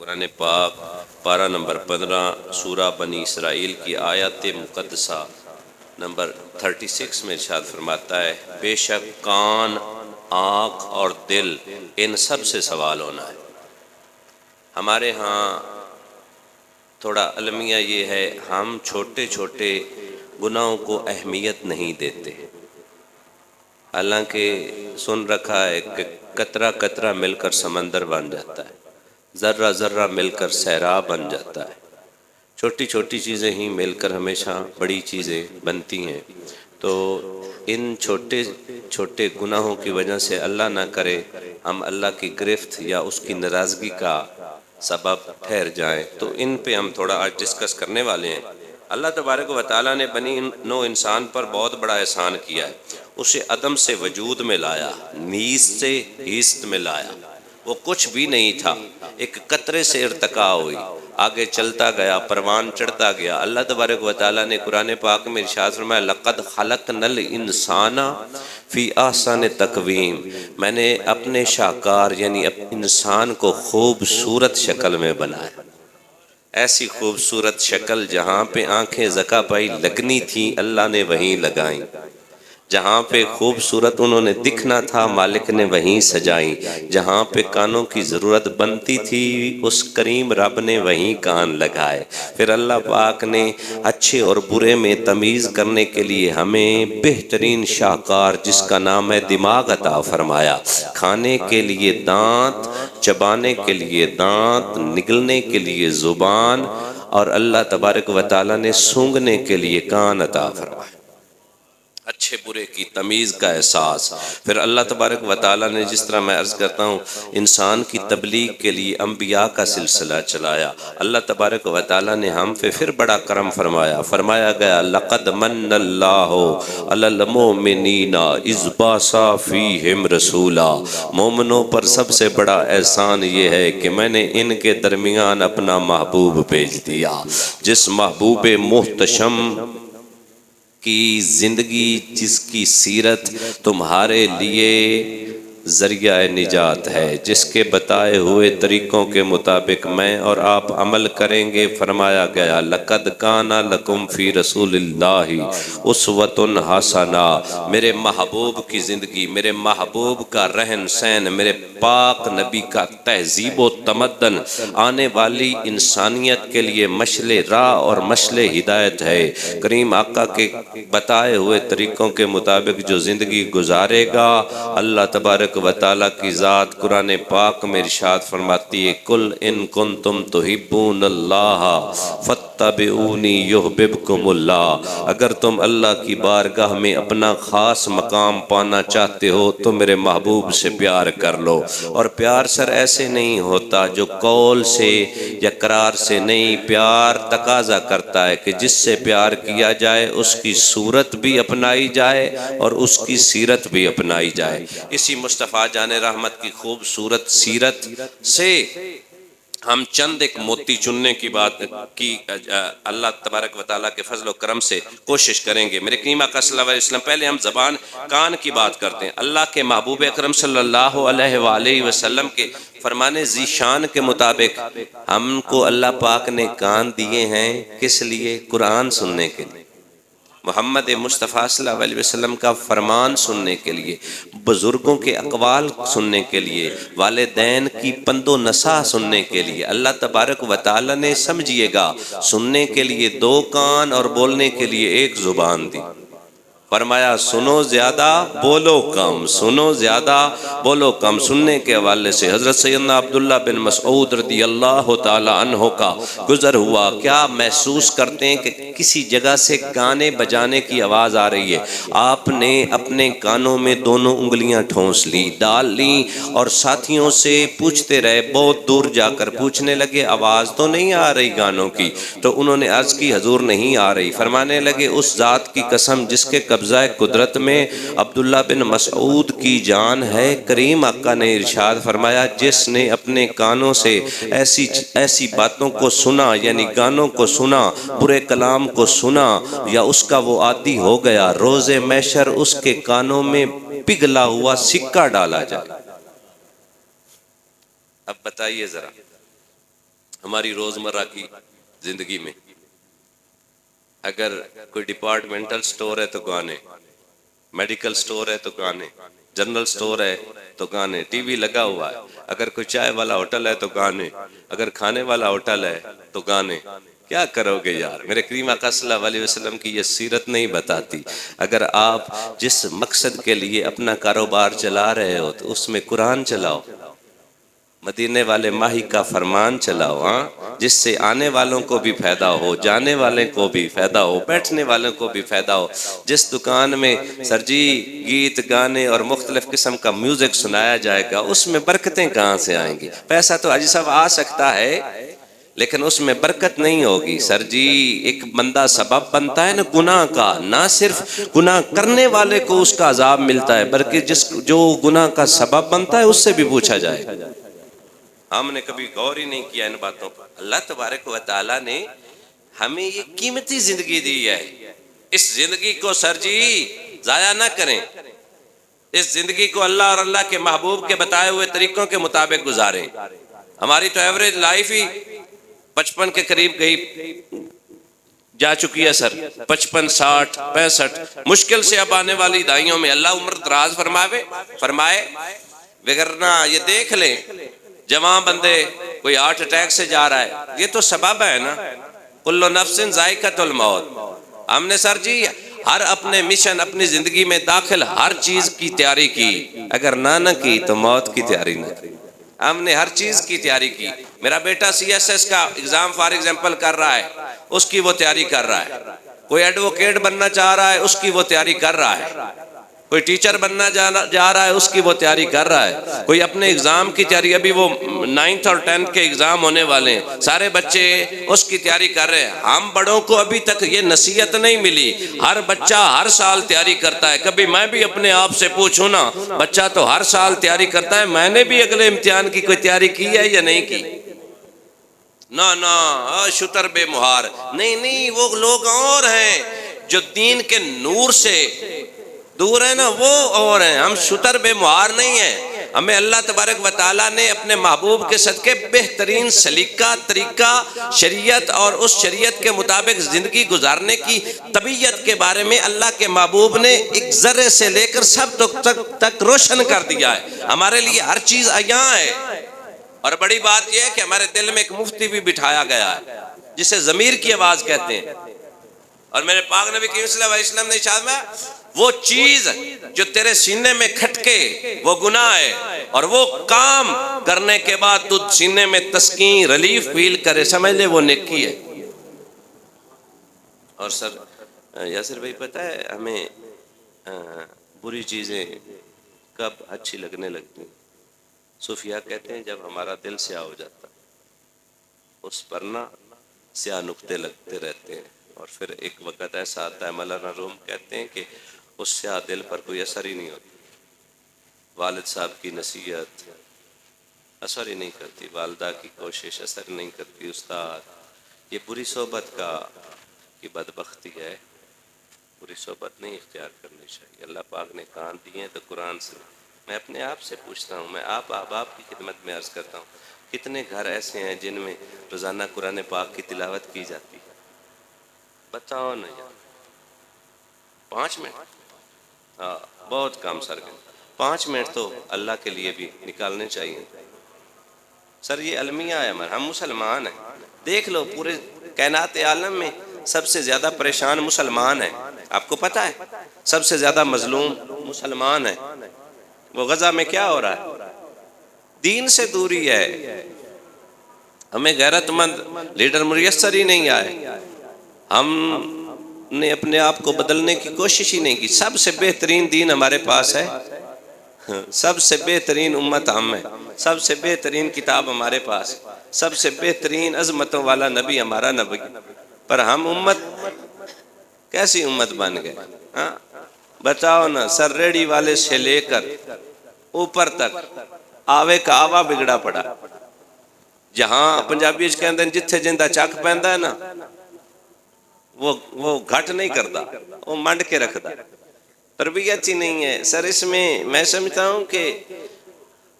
قرآن پاک پارہ نمبر 15 سورہ بنی اسرائیل کی آیت مقدسہ نمبر 36 میں ارشاد فرماتا ہے، بے شک کان، آنکھ اور دل ان سب سے سوال ہونا ہے۔ ہمارے ہاں تھوڑا المیہ یہ ہے، ہم چھوٹے چھوٹے گناہوں کو اہمیت نہیں دیتے، حالانکہ سن رکھا ہے کہ قطرہ قطرہ مل کر سمندر بن جاتا ہے، ذرہ ذرہ مل کر صحرا بن جاتا ہے، چھوٹی چھوٹی چیزیں ہی مل کر ہمیشہ بڑی چیزیں بنتی ہیں۔ تو ان چھوٹے چھوٹے گناہوں کی وجہ سے اللہ نہ کرے ہم اللہ کی گرفت یا اس کی ناراضگی کا سبب ٹھہر جائیں، تو ان پہ ہم تھوڑا آج ڈسکس کرنے والے ہیں۔ اللہ تبارک و تعالیٰ نے بنی نوع انسان پر بہت بڑا احسان کیا ہے، اسے عدم سے وجود میں لایا، نیست سے ہیست میں لایا، وہ کچھ بھی نہیں تھا، ایک قطرے سے ارتقا ہوئی، آگے چلتا گیا، پروان چڑھتا گیا۔ اللہ تبارک و تعالیٰ نے قرآن پاک میں ارشاد فرمایا، لَقَدْ خَلَقْنَا الْإِنسَانَ فِي أَحْسَنِ تَقْوِيمٍ، میں نے اپنے شاہکار یعنی انسان کو خوبصورت شکل میں بنایا، ایسی خوبصورت شکل جہاں پہ آنکھیں زکا پائی لگنی تھی اللہ نے وہیں لگائیں، جہاں پہ خوبصورت انہوں نے دکھنا تھا مالک نے وہیں سجائیں، جہاں پہ کانوں کی ضرورت بنتی تھی اس کریم رب نے وہیں کان لگائے۔ پھر اللہ پاک نے اچھے اور برے میں تمیز کرنے کے لیے ہمیں بہترین شاہکار جس کا نام ہے دماغ عطا فرمایا، کھانے کے لیے دانت، چبانے کے لیے دانت، نگلنے کے لیے زبان، اور اللہ تبارک و تعالیٰ نے سونگھنے کے لیے کان عطا فرمایا، اچھے برے کی تمیز کا احساس۔ پھر اللہ تبارک و تعالیٰ نے جس طرح میں عرض کرتا ہوں انسان کی تبلیغ کے لیے انبیاء کا سلسلہ چلایا، اللہ تبارک و تعالیٰ نے ہم پہ پھر بڑا کرم فرمایا، فرمایا گیا لَقَدْ مَنَّ اللَّهُ عَلَى الْمُؤْمِنِينَ إِذْ بَعَثَ فِيهِمْ رَسُولًا، مومنوں پر سب سے بڑا احسان یہ ہے کہ میں نے ان کے درمیان اپنا محبوب بھیج دیا، جس محبوب محتشم کی زندگی، جس کی سیرت تمہارے لیے ذریعہ نجات ہے، جس کے بتائے ہوئے طریقوں کے مطابق میں اور آپ عمل کریں گے۔ فرمایا گیا لَقَدْ كَانَ لَكُمْ فِي رَسُولِ اللَّهِ أُسْوَةٌ حَسَنَةٌ، میرے محبوب کی زندگی، میرے محبوب کا رہن سہن، میرے پاک نبی کا تہذیب و تمدن آنے والی انسانیت کے لیے مشعل راہ اور مشعل ہدایت ہے۔ کریم آقا کے بتائے ہوئے طریقوں کے مطابق جو زندگی گزارے گا، اللہ تبارک و تعالیٰ کی ذات قرآن پاک میں ارشاد فرماتی ہے قُلْ إِن كُنتُمْ تُحِبُّونَ اللَّهَ فَاتَّبِعُونِي يُحْبِبْكُمُ اللَّهُ، اگر تم اللہ کی بارگاہ میں اپنا خاص مقام پانا چاہتے ہو تو میرے محبوب سے پیار کر لو، اور پیار سر ایسے نہیں ہوتا جو قول سے یا قرار سے نہیں، پیار تقاضا کرتا ہے کہ جس سے پیار کیا جائے اس کی صورت بھی اپنائی جائے اور اس کی سیرت بھی اپنائی جائے۔ اسی مصطفیٰ جان رحمت کی خوبصورت سیرت سے ہم چند ایک موتی چننے کی بات کی اللہ تبارک و تعالیٰ کے فضل و کرم سے کوشش کریں گے۔ میرے کریم آقا صلی اللہ علیہ وسلم، پہلے ہم زبان کان کی بات کرتے ہیں۔ اللہ کے محبوب اکرم صلی اللہ علیہ وآلہ وسلم کے فرمان ذیشان کے مطابق ہم کو اللہ پاک نے کان دیے ہیں، کس لیے؟ قرآن سننے کے لیے، محمد مصطفیٰ صلی اللہ علیہ وسلم کا فرمان سننے کے لیے، بزرگوں کے اقوال سننے کے لیے، والدین کی پند و نصیحت سننے کے لیے۔ اللہ تبارک و تعالیٰ نے سمجھیے گا سننے کے لیے 2 کان اور بولنے کے لیے 1 زبان دی، فرمایا سنو زیادہ بولو کم، سنو زیادہ بولو کم۔ سننے کے حوالے سے حضرت سیدنا عبداللہ بن مسعود رضی اللہ تعالی عنہ کا گزر ہوا، کیا محسوس کرتے ہیں کہ کسی جگہ سے گانے بجانے کی آواز آ رہی ہے، آپ نے اپنے کانوں میں دونوں انگلیاں ٹھونس لی، ڈال لی، اور ساتھیوں سے پوچھتے رہے، بہت دور جا کر پوچھنے لگے آواز تو نہیں آ رہی گانوں کی، تو انہوں نے عرض کی حضور نہیں آ رہی۔ فرمانے لگے اس ذات کی قسم جس کے قبضہ قدرت میں عبداللہ بن مسعود کی جان ہے، کریم آقا نے ارشاد فرمایا جس نے اپنے کانوں سے ایسی باتوں کو سنا، یعنی گانوں کو سنا، برے کلام کو سنا، یا اس کا وہ عادی ہو گیا، روز محشر اس کے کانوں میں پگھلا ہوا سکہ ڈالا جائے۔ اب بتائیے ذرا ہماری روزمرہ کی زندگی میں اگر کوئی ڈپارٹمنٹل سٹور ہے تو گانے، میڈیکل سٹور ہے تو گانے، جنرل سٹور ہے تو گانے، ٹی وی لگا ہوا ہے، اگر کوئی چائے والا ہوٹل ہے تو گانے، اگر کھانے والا ہوٹل ہے تو گانے. کیا کرو گے یار؟ میرے کریم آقا صلی اللہ علیہ وسلم کی یہ سیرت نہیں بتاتی. اگر آپ جس مقصد کے لیے اپنا کاروبار چلا رہے ہو تو اس میں قرآن چلاؤ، مدینے والے ماہی کا فرمان چلاؤ، ہاں، جس سے آنے والوں کو بھی فائدہ ہو، جانے والے کو بھی فائدہ ہو، بیٹھنے والوں کو بھی فائدہ ہو. جس دکان میں سر جی گیت گانے اور مختلف قسم کا میوزک سنایا جائے گا اس میں برکتیں کہاں سے آئیں گی؟ پیسہ تو حاجی صاحب آ سکتا ہے لیکن اس میں برکت نہیں ہوگی. سر جی ایک بندہ سبب بنتا ہے نا گناہ کا، نہ صرف گناہ کرنے والے کو اس کا عذاب ملتا ہے بلکہ جو گناہ کا سبب بنتا ہے اس سے بھی پوچھا جائے. ہم نے کبھی غور ہی نہیں کیا ان باتوں پر. اللہ تبارک و تعالیٰ نے ہمیں یہ قیمتی زندگی دی ہے، اس زندگی کو سر جی ضائع نہ کریں. اس زندگی کو اللہ اور اللہ کے محبوب کے بتائے ہوئے طریقوں کے مطابق گزاریں. ہماری تو ایوریج لائف ہی 55 کے قریب گئی جا چکی ہے سر، 55 60 65 مشکل سے اب آنے والی دہائیوں میں اللہ عمر دراز فرمائے. وگرنہ یہ دیکھ لیں جوان بندے کوئی ہارٹ اٹیک سے جا رہا ہے، یہ تو سبب ہے نا. کل نفس ذائقۃ الموت. ہم نے سر جی ہر اپنے مشن اپنی زندگی میں داخل ہر چیز کی تیاری کی، اگر نہ کی تو موت کی تیاری نہ کی. ہم نے ہر چیز کی تیاری کی. میرا بیٹا سی ایس ایس کا ایگزام فار ایگزامپل کر رہا ہے، اس کی وہ تیاری کر رہا ہے. کوئی ایڈوکیٹ بننا چاہ رہا ہے، اس کی وہ تیاری کر رہا ہے. کوئی ٹیچر بننا جا رہا ہے، اس کی وہ تیاری کر رہا ہے. کوئی اپنے ایگزام کی تیاری، ابھی وہ 9th اور 10th کے ایگزام ہونے والے ہیں، سارے بچے اس کی تیاری کر رہے ہیں. ہم بڑوں کو ابھی تک یہ نصیحت نہیں ملی. ہر بچہ ہر سال تیاری کرتا ہے. کبھی میں بھی اپنے آپ سے پوچھوں نا، بچہ تو ہر سال تیاری کرتا ہے، میں نے بھی اگلے امتحان کی کوئی تیاری کی ہے یا نہیں کی؟ نہ شتر بے مہار نہیں، وہ لوگ اور ہیں جو دین کے نور سے دور ہے نا، وہ اور ہیں. ہم شتر بے مہار نہیں ہیں. ہمیں اللہ تبارک و تعالیٰ نے اپنے محبوب کے صدقے بہترین سلیقہ طریقہ شریعت اور اس شریعت کے مطابق زندگی گزارنے کی طبیعت کے بارے میں اللہ کے محبوب نے ایک ذرے سے لے کر سب تک روشن کر دیا ہے. ہمارے لیے ہر چیز عیاں ہے. اور بڑی بات یہ ہے کہ ہمارے دل میں ایک مفتی بھی بٹھایا گیا ہے جسے ضمیر کی آواز کہتے ہیں. اور میرے پاک نبی کریم صلی اللہ علیہ وسلم نے ارشاد میں وہ چیز جو تیرے سینے میں کھٹکے وہ گناہ ہے، اور وہ کام کرنے کے بعد تو سینے میں تسکین ریلیف فیل کرے، سمجھ لے وہ نیکی ہے. اور سر یاسر بھائی پتہ ہے ہمیں بری چیزیں کب اچھی لگنے لگتی ہیں؟ صوفیاء کہتے ہیں جب ہمارا دل سیاہ ہو جاتا اس پر نا سیاہ نقطے لگتے رہتے ہیں، اور پھر ایک وقت ایسا آتا ہے، مولانا روم کہتے ہیں کہ اس سیاہ دل پر کوئی اثر ہی نہیں ہوتا. والد صاحب کی نصیحت اثر ہی نہیں کرتی، والدہ کی کوشش اثر نہیں کرتی، استاد یہ بری صحبت کی بدبختی ہے. بری صحبت نہیں اختیار کرنی چاہیے. اللہ پاک نے کان دیے ہیں تو قرآن سے. میں اپنے آپ سے پوچھتا ہوں، میں آپ احباب کی خدمت میں عرض کرتا ہوں، کتنے گھر ایسے ہیں جن میں روزانہ قرآن پاک کی تلاوت کی جاتی ہے؟ بتاؤ نا یار. 5 منٹ بہت کام سر گئے. 5 منٹ تو اللہ کے لیے بھی نکالنے چاہیے. سر یہ المیہ ہے ہمارا، ہم مسلمان ہیں. دیکھ لو پورے کائنات عالم میں سب سے زیادہ پریشان مسلمان ہیں. آپ کو پتہ ہے سب سے زیادہ مظلوم مسلمان ہیں. وہ غزہ میں کیا ہو رہا ہے؟ دین سے دوری ہے. ہمیں غیرت مند لیڈر میسر ہی نہیں آئے. ہم نے اپنے آپ کو بدلنے کی کوشش ہی نہیں کی. سب سے بہترین دین ہمارے پاس ہے، سب سے بہترین امت ہم ہیں، سب سے بہترین کتاب ہمارے پاس، سب سے بہترین عظمتوں والا نبی ہمارا نبی. پر ہم امت کیسی امت بن گئے؟ بتاؤ نا. سر ریڑی والے سے لے کر اوپر تک آوے کا آوا بگڑا پڑا. جہاں پنجابی اس کے اندر جتھے جندہ چک پہندا ہے نا وہ گھٹ نہیں کرتا، وہ منڈ کے رکھتا. تربیت ہی نہیں ہے سر. اس میں سمجھتا ہوں کہ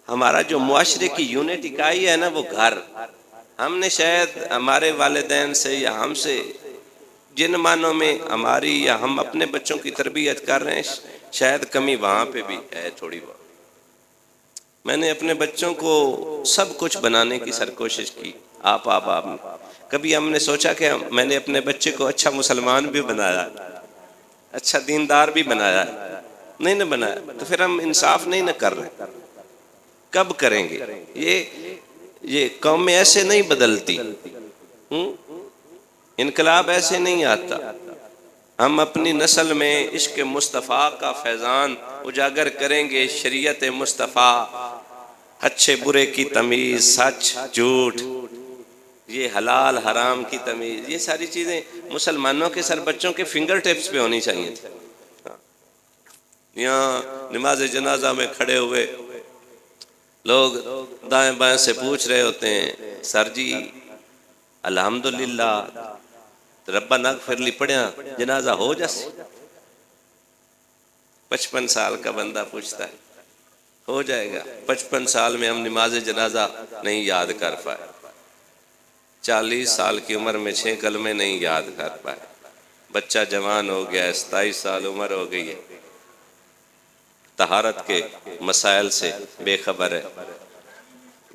ہمارا جو معاشرے کی یونٹ اکائی ہے نا وہ گھر، ہم نے شاید ہمارے والدین سے یا ہم سے جن معنوں میں ہماری یا ہم اپنے بچوں کی تربیت کر رہے ہیں شاید کمی وہاں پہ بھی ہے تھوڑی بہت. میں نے اپنے بچوں کو سب کچھ بنانے کی سر کوشش کی. آپ کبھی ہم نے سوچا کہ میں نے اپنے بچے کو اچھا مسلمان بھی بنایا, اچھا دیندار بھی بنایا؟ نہیں نہ بنایا. تو پھر ہم انصاف نہیں نہ کر رہے. کب کریں گے؟ یہ قومیں ایسے نہیں بدلتی, انقلاب ایسے نہیں آتا. ہم اپنی نسل میں عشق مصطفیٰ کا فیضان اجاگر کریں گے. شریعت مصطفیٰ, اچھے برے کی تمیز, سچ جھوٹ, یہ حلال حرام کی تمیز, یہ ساری چیزیں مسلمانوں کے سر بچوں کے فنگر ٹپس پہ ہونی چاہیے تھی. یہاں نماز جنازہ میں کھڑے ہوئے لوگ دائیں بائیں سے پوچھ رہے ہوتے ہیں, سر جی الحمدللہ ربنا اغفر لی پڑھیا جنازہ ہو جیسے. 55 سال کا بندہ پوچھتا ہے, ہو جائے گا. 55 سال میں ہم نماز جنازہ نہیں یاد کر پائے. 40 سال کی عمر میں 6 کلمے نہیں یاد کر پائے. بچہ جوان ہو گیا, 27 سال عمر ہو گئی ہے, طہارت کے مسائل سے بے خبر ہے,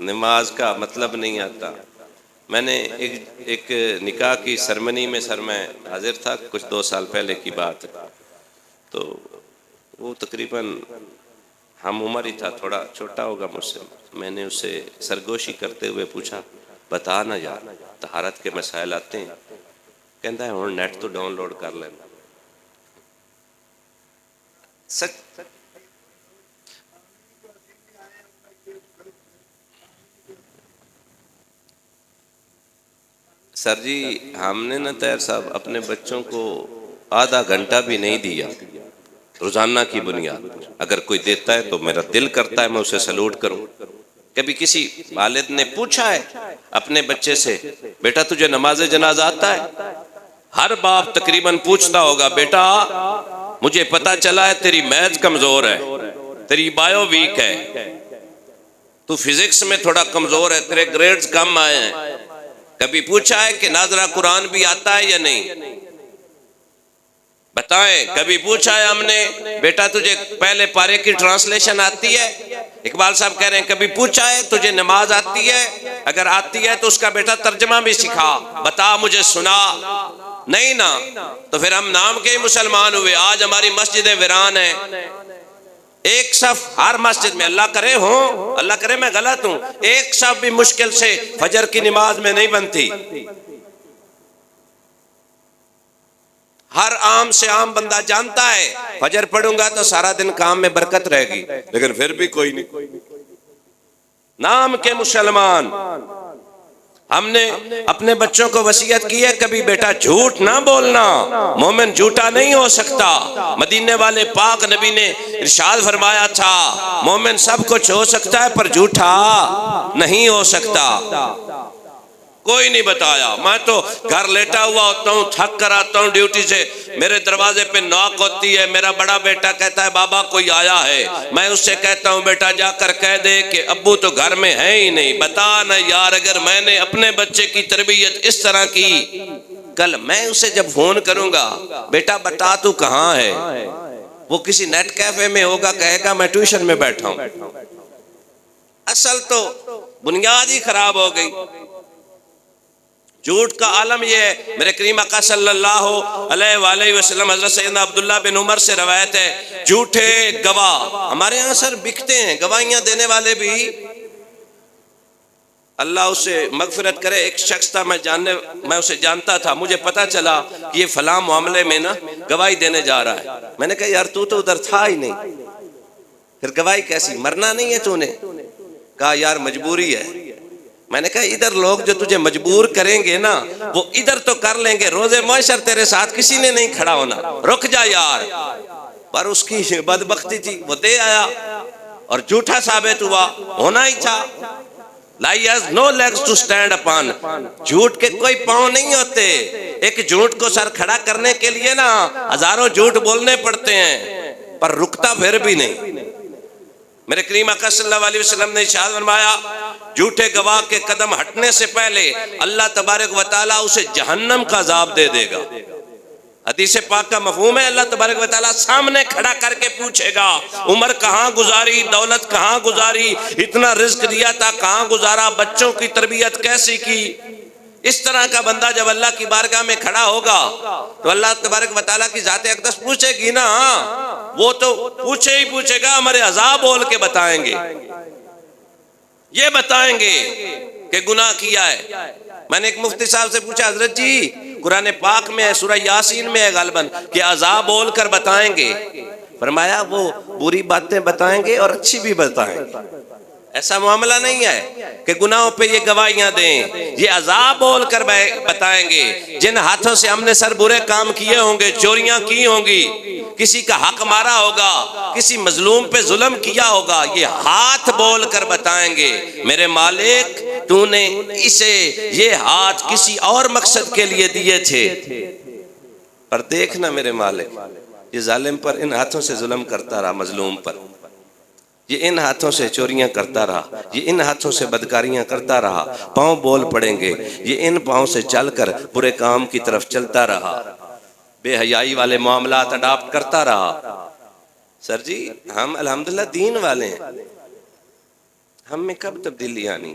نماز کا مطلب نہیں آتا. میں نے ایک نکاح کی سرمنی میں میں حاضر تھا, کچھ 2 سال پہلے کی بات. تو وہ تقریباً ہم عمر ہی تھا, تھوڑا چھوٹا ہوگا مجھ سے. میں نے اسے سرگوشی کرتے ہوئے پوچھا, بتا نا یار طہارت کے مسائل آتے ہیں؟ کہتا ہے ہوں نیٹ تو ڈاؤن لوڈ کر لینا. سچ سر جی, ہم نے نا طاہر صاحب اپنے بچوں کو آدھا گھنٹہ بھی نہیں دیا روزانہ کی بنیاد پر. اگر کوئی دیتا ہے تو میرا دل کرتا ہے میں اسے سلوٹ کروں. کبھی کسی والد نے پوچھا ہے اپنے بچے سے, بیٹا تجھے نماز جنازہ آتا ہے؟ ہر باپ تقریباً پوچھتا ہوگا, بیٹا مجھے پتا چلا ہے تیری میتھ کمزور ہے, تیری بایو ویک ہے, تو فزکس میں تھوڑا کمزور ہے, تیرے گریڈز کم آئے ہیں. کبھی پوچھا ہے کہ ناظرہ قرآن بھی آتا ہے یا نہیں؟ بتائیں. کبھی پوچھا ہے ہم نے, بیٹا تجھے پہلے پارے کی ٹرانسلیشن آتی ہے؟ اقبال صاحب کہہ رہے ہیں کبھی پوچھا ہے تجھے نماز آتی ہے؟ اگر آتی ہے تو اس کا بیٹا ترجمہ بھی سکھا, بتا مجھے سنا. نہیں نا, تو پھر ہم نام کے ہی مسلمان ہوئے. آج ہماری مسجدیں ویران ہیں. ایک صف ہر مسجد میں, اللہ کرے ہوں, اللہ کرے میں غلط ہوں, ایک صف بھی مشکل سے فجر کی نماز میں نہیں بنتی. ہر عام سے عام بندہ جانتا ہے فجر پڑھوں گا تو سارا دن کام میں برکت رہے گی, لیکن پھر بھی کوئی نہیں. نام کے مسلمان. ہم نے اپنے بچوں کو وصیت کی ہے کبھی بیٹا جھوٹ نہ بولنا, مومن جھوٹا نہیں ہو سکتا. مدینے والے پاک نبی نے ارشاد فرمایا تھا, مومن سب کچھ ہو سکتا ہے پر جھوٹا نہیں ہو سکتا. کوئی نہیں بتایا. میں تو گھر لیٹا ہوا ہوتا ہوں, تھک کر آتا ہوں ڈیوٹی سے, میرے دروازے پہ نوک ہوتی ہے, میرا بڑا بیٹا کہتا ہے بابا کوئی آیا ہے. میں اس سے کہتا ہوں بیٹا جا کر کہہ دے کہ ابو تو گھر میں ہے ہی نہیں. بتا نا یار, اگر میں نے اپنے بچے کی تربیت اس طرح کی, کل میں اسے جب فون کروں گا بیٹا بتا تو کہاں ہے, وہ کسی نیٹ کیفے میں ہوگا, کہے گا میں ٹیوشن میں بیٹھا ہوں. اصل تو بنیاد ہی خراب ہو گئی. جھوٹ کا عالم یہ ہے. میرے کریم آقا صلی اللہ علیہ وآلہ وسلم, حضرت سیدنا عبداللہ بن عمر سے روایت ہے, جھوٹے گواہ ہمارے ہاں سر بکتے ہیں. گواہیاں دینے والے بھی, اللہ اسے مغفرت کرے, ایک شخص تھا میں اسے جانتا تھا, مجھے پتا چلا کہ یہ فلاں معاملے میں نا گواہی دینے جا رہا ہے. میں نے کہا یار تو ادھر تھا ہی نہیں, پھر گواہی کیسی, مرنا نہیں ہے تو نے؟ کہا یار مجبوری ہے. میں نے کہا ادھر لوگ جو تجھے مجبور کریں گے نا وہ ادھر تو کر لیں گے, روز محشر تیرے ساتھ کسی نے نہیں کھڑا ہونا, رک جا یار. پر اس کی بدبختی تھی, وہ دے آیا اور جھوٹا ثابت ہوا, ہونا ہی تھا. lie has no legs to stand upon. جھوٹ کے کوئی پاؤں نہیں ہوتے. ایک جھوٹ کو سر کھڑا کرنے کے لیے نا ہزاروں جھوٹ بولنے پڑتے ہیں, پر رکتا پھر بھی نہیں. میرے کریم آقا صلی اللہ علیہ وسلم نے ارشاد فرمایا جھوٹے گواہ کے قدم ہٹنے سے پہلے اللہ تبارک و تعالیٰ اسے جہنم کا عذاب دے دے گا۔ حدیث پاک کا مفہوم ہے اللہ تبارک و تعالیٰ سامنے کھڑا کر کے پوچھے گا عمر کہاں گزاری، دولت کہاں گزاری، اتنا رزق دیا تھا کہاں گزارا، بچوں کی تربیت کیسی کی۔ اس طرح کا بندہ جب اللہ کی بارگاہ میں کھڑا ہوگا تو اللہ تبارک و تعالیٰ کی ذات اقدس پوچھے گی نا، وہ تو پوچھے ہی پوچھے گا، ہمارے عذاب بول کے بتائیں گے، یہ بتائیں گے کہ گناہ کیا ہے۔ میں نے ایک مفتی صاحب سے پوچھا، حضرت جی قرآن پاک میں ہے، سورہ یاسین میں ہے غالباً کہ عذاب بول کر بتائیں گے، فرمایا وہ بری باتیں بتائیں گے اور اچھی بھی بتائیں گے، ایسا معاملہ نہیں ہے کہ گناہوں پہ یہ گواہیاں دیں، یہ عذاب بول کر بتائیں گے۔ جن ہاتھوں سے ہم نے سر برے کام کیے ہوں گے، چوریاں کی ہوں گی، کسی کا حق مارا ہوگا، کسی مظلوم پہ ظلم کیا ہوگا، یہ ہاتھ بول کر بتائیں گے میرے مالک تو نے اسے یہ ہاتھ کسی اور مقصد کے لیے دیے تھے، پر دیکھنا میرے مالک یہ ظالم پر ان ہاتھوں سے ظلم کرتا رہا، مظلوم پر یہ ان ہاتھوں سے چوریاں کرتا رہا، یہ ان ہاتھوں سے بدکاریاں کرتا رہا، پاؤں بول پڑیں گے، یہ ان پاؤں سے چل کر برے کام کی طرف چلتا رہا، بے حیائی والے معاملات اڈاپٹ کرتا رہا۔ سر جی ہم الحمدللہ دین والے ہیں، ہم میں کب تبدیلی آنی؟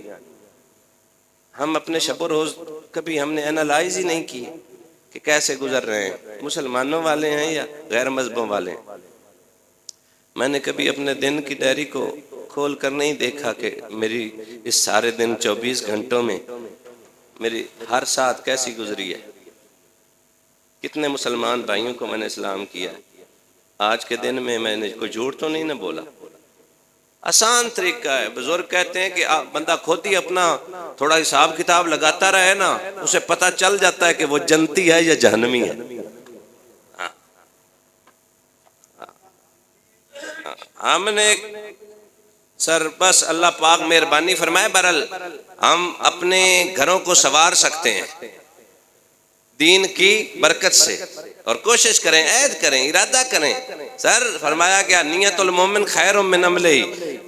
ہم اپنے شب و روز کبھی ہم نے انالائز ہی نہیں کی کہ کیسے گزر رہے ہیں، مسلمانوں والے ہیں یا غیر مذہبوں والے ہیں۔ میں نے کبھی اپنے دن کی ڈائری کو کھول کر نہیں دیکھا کہ میری اس سارے دن 24 گھنٹوں میں میری ہر ساتھ کیسی گزری ہے، کتنے مسلمان بھائیوں کو میں نے اسلام کیا ہے۔ آج کے دن میں میں نے کوئی جھوٹ تو نہیں نہ بولا، آسان طریقہ ہے۔ بزرگ کہتے ہیں کہ بندہ خود ہی اپنا تھوڑا حساب کتاب لگاتا رہے نا، اسے پتہ چل جاتا ہے کہ وہ جنتی ہے یا جہنمی ہے۔ ہم نے سر بس اللہ پاک مہربانی فرمائے، برل ہم اپنے گھروں کو سنوار سکتے ہیں دین کی برکت سے، اور کوشش کریں، عہد کریں، ارادہ کریں۔ سر فرمایا گیا نیت المومن خیر من عملہ،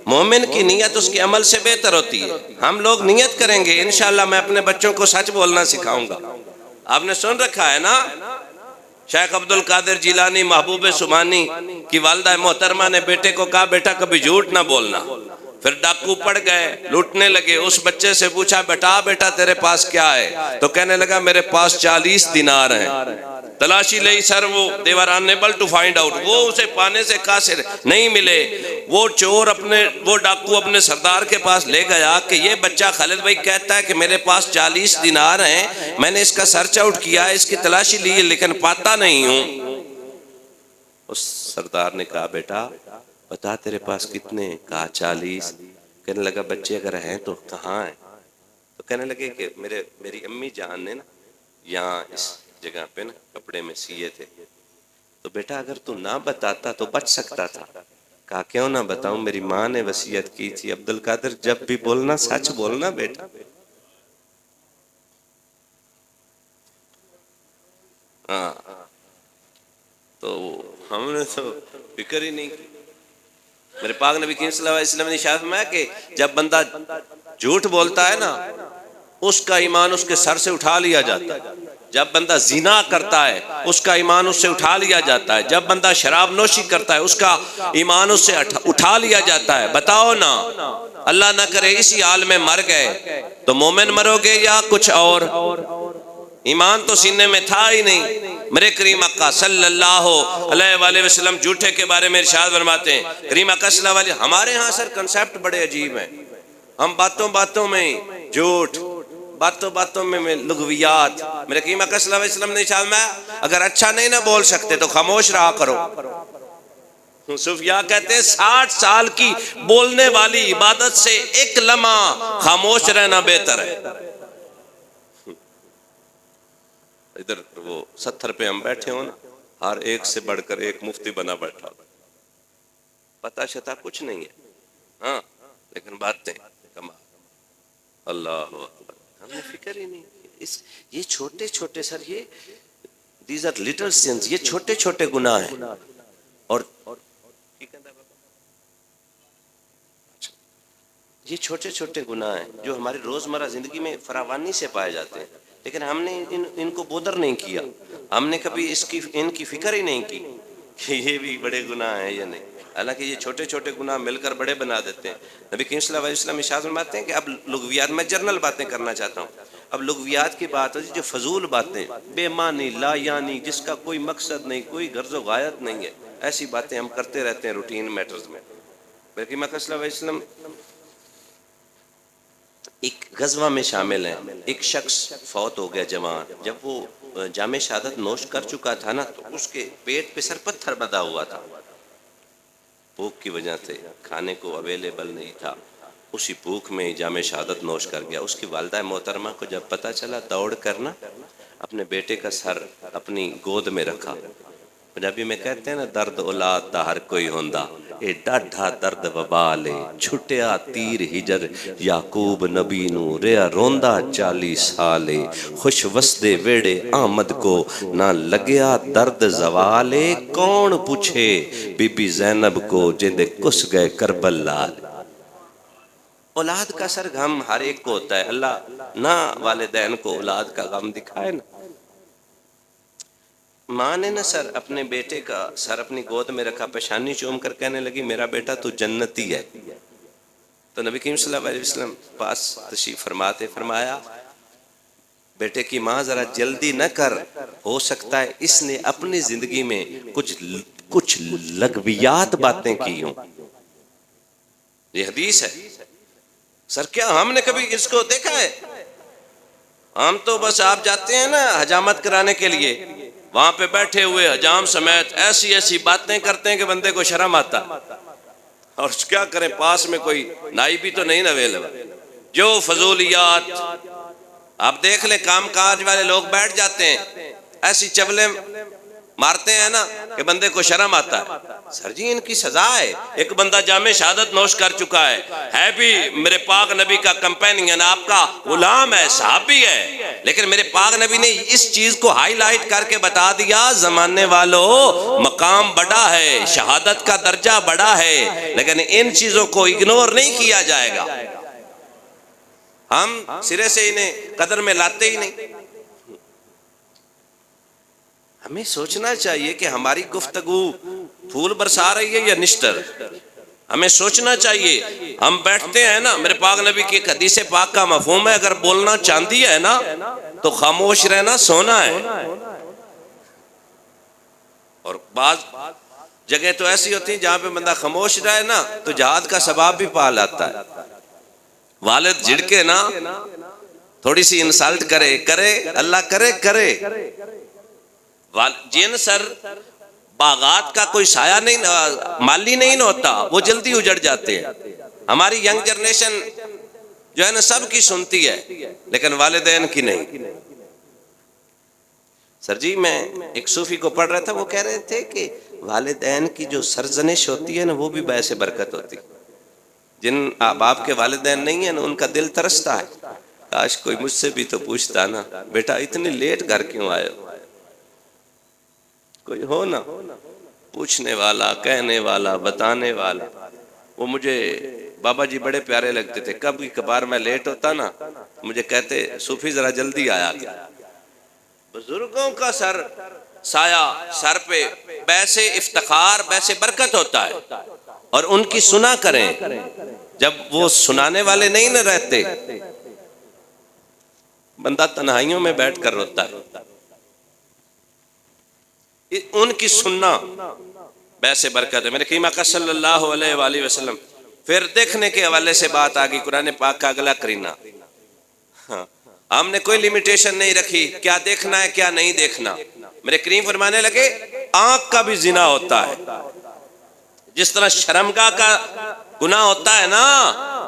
مومن کی نیت اس کے عمل سے بہتر ہوتی ہے۔ ہم لوگ نیت کریں گے، انشاءاللہ میں اپنے بچوں کو سچ بولنا سکھاؤں گا۔ آپ نے سن رکھا ہے نا شیخ عبد القادر جیلانی محبوب سبحانی کی والدہ محترمہ نے بیٹے کو کہا بیٹا کبھی جھوٹ نہ بولنا، پھر ڈاکو پڑ گئے، لوٹنے لگے، اس بچے سے پوچھا بیٹا تیرے پاس کیا ہے؟ تو کہنے لگا میرے پاس 40 دینار ہیں۔ تلاشی لئی سر، وہ they were unable to find out، وہ اسے پانے سے قاصر نہیں ملے۔ وہ چور وہ ڈاکو اپنے سردار کے پاس لے گیا کہ یہ بچہ خالد بھائی کہتا ہے کہ میرے پاس 40 دینار ہیں، میں نے اس کا سرچ آؤٹ کیا، اس کی تلاشی لی لیکن پاتا نہیں ہوں۔ اس سردار نے کہا بیٹا بتا تیرے پاس کتنے؟ کہا 40۔ کہنے لگا بچے اگر ہیں تو کہاں ہیں؟ تو کہنے لگے کہ میری امی جان نے نا یہاں اس جگہ پہ نا کپڑے میں سیے تھے، تو بیٹا اگر تو نہ بتاتا تو بچ سکتا تھا۔ کہا کیوں نہ بتاؤں، میری ماں نے وصیت کی تھی عبد القادر جب بھی بولنا سچ بولنا بیٹا۔ ہاں تو ہم نے تو فکر ہی نہیں کی۔ میرے پاک نبی کریم صلی اللہ علیہ وسلم نے ارشاد فرمایا کہ جب بندہ جھوٹ بولتا ہے نا اس کا ایمان اس کے سر سے اٹھا لیا جاتا ہے، جب بندہ زنا کرتا ہے اس کا ایمان اس سے اٹھا لیا جاتا ہے، جب بندہ شراب نوشی کرتا ہے اس کا ایمان اس سے اٹھا لیا جاتا ہے۔ بتاؤ نا اللہ نہ کرے اسی حال میں مر گئے تو مومن مرو گے یا کچھ اور؟ ایمان تو سینے میں تھا ہی نہیں۔ میرے کریم آقا صلی اللہ علیہ وآلہ وسلم جھوٹے کے بارے میں ارشاد فرماتے ہیں، کریم آقا صلی اللہ علیہ وسلم، ہمارے ہاں سر کنسیپٹ بڑے عجیب ہیں، ہم باتوں میں جھوٹ، باتوں میں لغویات۔ میرے کریم آقا صلی اللہ علیہ وسلم نے ارشاد فرمایا اگر اچھا نہیں نہ بول سکتے تو خاموش رہا کرو۔ صوفیاء کہتے ہیں 60 سال کی بولنے والی عبادت سے ایک لمحہ خاموش رہنا بہتر ہے۔ ادھر وہ 70 پہ ہم بیٹھے ہوں نا، ہر ایک سے بڑھ کر ایک مفتی بنا بیٹھا، پتہ شتا کچھ نہیں ہے، ہاں لیکن باتیں کمال۔ اللہ اکبر، ہم نے فکر ہی نہیں کی۔ یہ چھوٹے چھوٹے سر، یہ these are little sins، یہ چھوٹے چھوٹے گناہ ہیں۔ اور یہ چھوٹے چھوٹے گناہ ہیں جو ہماری روزمرہ زندگی میں فراوانی سے پائے جاتے ہیں، لیکن ہم نے ان کو بودر نہیں کیا، ہم نے کبھی ان کی فکر ہی نہیں کی کہ یہ بھی بڑے گناہ ہیں یا نہیں، حالانکہ یہ چھوٹے چھوٹے گناہ مل کر بڑے بنا دیتے ہیں۔ نبی کریم صلی اللہ علیہ وسلم ارشاد فرماتے ہیں کہ اب لغویات، میں جنرل باتیں کرنا چاہتا ہوں، اب لغویات کی بات ہوتی ہے، جو فضول باتیں، بے معنی، لا یعنی، جس کا کوئی مقصد نہیں، کوئی غرض و غایت نہیں ہے، ایسی باتیں ہم کرتے رہتے ہیں روٹین میٹرز میں۔ بلکہ میں صلی اللہ علیہ وسلم ایک غزوہ میں شامل ہیں، ایک شخص فوت ہو گیا جوان، جب وہ جام شہادت نوش کر چکا تھا نا، تو اس کے پیٹ پہ سر پتھر بندھا ہوا تھا، بھوک کی وجہ سے کھانے کو اویلیبل نہیں تھا، اسی بھوک میں جام شہادت نوش کر گیا۔ اس کی والدہ محترمہ کو جب پتہ چلا، دوڑ کرنا اپنے بیٹے کا سر اپنی گود میں رکھا۔ پنجابی میں کہتے ہیں نا، درد اولاد دا ہر کوئی ہوندا، اے ڈاڈھا درد وبالے، چھٹیا تیر ہجر یعقوب نبی نو، ریا روندا 40 سالے، خوش وسدے ویڑے آمد کو، نہ لگیا درد زوالے، کون پوچھے بی بی زینب کو، جندے کس گئے کربل لال۔ اولاد کا سر غم ہر ایک کو ہوتا ہے، اللہ نہ والدین کو اولاد کا غم دکھائے نا۔ ماں نے نا سر اپنے بیٹے کا سر اپنی گود میں رکھا، پیشانی چوم کر کہنے لگی میرا بیٹا تو جنتی ہے۔ تو نبی کریم صلی اللہ علیہ وسلم پاس تشریف فرماتے، فرمایا بیٹے کی ماں ذرا جلدی نہ کر، ہو سکتا ہے اس نے اپنی زندگی میں کچھ لغویات باتیں کی ہوں۔ یہ حدیث ہے۔ سر کیا ہم نے کبھی اس کو دیکھا ہے؟ ہم تو بس آپ جاتے ہیں نا حجامت کرانے کے لیے، وہاں پہ بیٹھے ہوئے حجام سمیت ایسی ایسی باتیں کرتے ہیں کہ بندے کو شرم آتا، اور کیا کریں، پاس میں کوئی نائبی تو نہیں اویلیبل، جو فضولیات آپ دیکھ لیں، کام کاج والے لوگ بیٹھ جاتے ہیں ایسی چبلیں مارتے ہیں نا کہ بندے کو شرم آتا ہے۔ سر جی ان کی سزا ہے، ایک بندہ جامع شہادت نوش کر چکا ہے بھی میرے پاک نبی کا کمپینین، آپ کا غلام ہے، صحابی ہے، لیکن میرے پاک نبی نے اس چیز کو ہائی لائٹ کر کے بتا دیا، زمانے والوں مقام بڑا ہے، شہادت کا درجہ بڑا ہے، لیکن ان چیزوں کو اگنور نہیں کیا جائے گا۔ ہم سرے سے انہیں قدر میں لاتے ہی نہیں۔ ہمیں سوچنا چاہیے کہ ہماری گفتگو پھول برسا رہی ہے یا نشتر، ہمیں سوچنا چاہیے۔ ہم بیٹھتے ہیں نا، میرے پاک نبی کی حدیث پاک کا مفہوم ہے، اگر بولنا چاندی ہے نا تو خاموش رہنا سونا ہے۔ اور بعض جگہ تو ایسی ہوتی ہیں جہاں پہ بندہ خاموش رہے نا تو جہاد کا ثواب بھی پا لاتا ہے۔ والد جھڑکے نا، تھوڑی سی انسلٹ کرے اللہ کرے جن سر باغات کا کوئی سایہ نہیں، مالی نہیں ہوتا، وہ جلدی اجڑ جاتے ہیں۔ ہماری ینگ جنریشن جو ہے نا سب کی سنتی ہے لیکن والدین کی نہیں۔ سر جی میں ایک صوفی کو پڑھ رہا تھا، وہ کہہ رہے تھے کہ والدین کی جو سرزنش ہوتی ہے نا وہ بھی باعث برکت ہوتی۔ جن باپ کے والدین نہیں ہیں نا ان کا دل ترستا ہے، کاش کوئی مجھ سے بھی تو پوچھتا نا بیٹا اتنی لیٹ گھر کیوں آئے ہو، کوئی ہو نا پوچھنے والا، کہنے والا، بتانے والا۔ وہ مجھے بابا جی بڑے پیارے لگتے تھے، کبھی کبھار میں لیٹ ہوتا نا مجھے کہتے صوفی ذرا جلدی آیا کیا۔ بزرگوں کا سایہ سر پہ بیسے افتخار، بیسے برکت ہوتا ہے، اور ان کی سنا کریں۔ جب وہ سنانے والے نہیں نہ رہتے بندہ تنہائیوں میں بیٹھ کر روتا ہے، ان کی سننا ویسے برکت ہے۔ میرے کریم آقا صلی اللہ علیہ وآلہ وسلم پھر دیکھنے کے حوالے سے بات آگئی، قرآن پاک کا اگلا کرینہ۔ ہم نے کوئی لیمیٹیشن نہیں رکھی کیا دیکھنا ہے کیا نہیں دیکھنا۔ میرے کریم فرمانے لگے آنکھ کا بھی زنا ہوتا ہے، جس طرح شرمگاہ کا گناہ ہوتا ہے نا،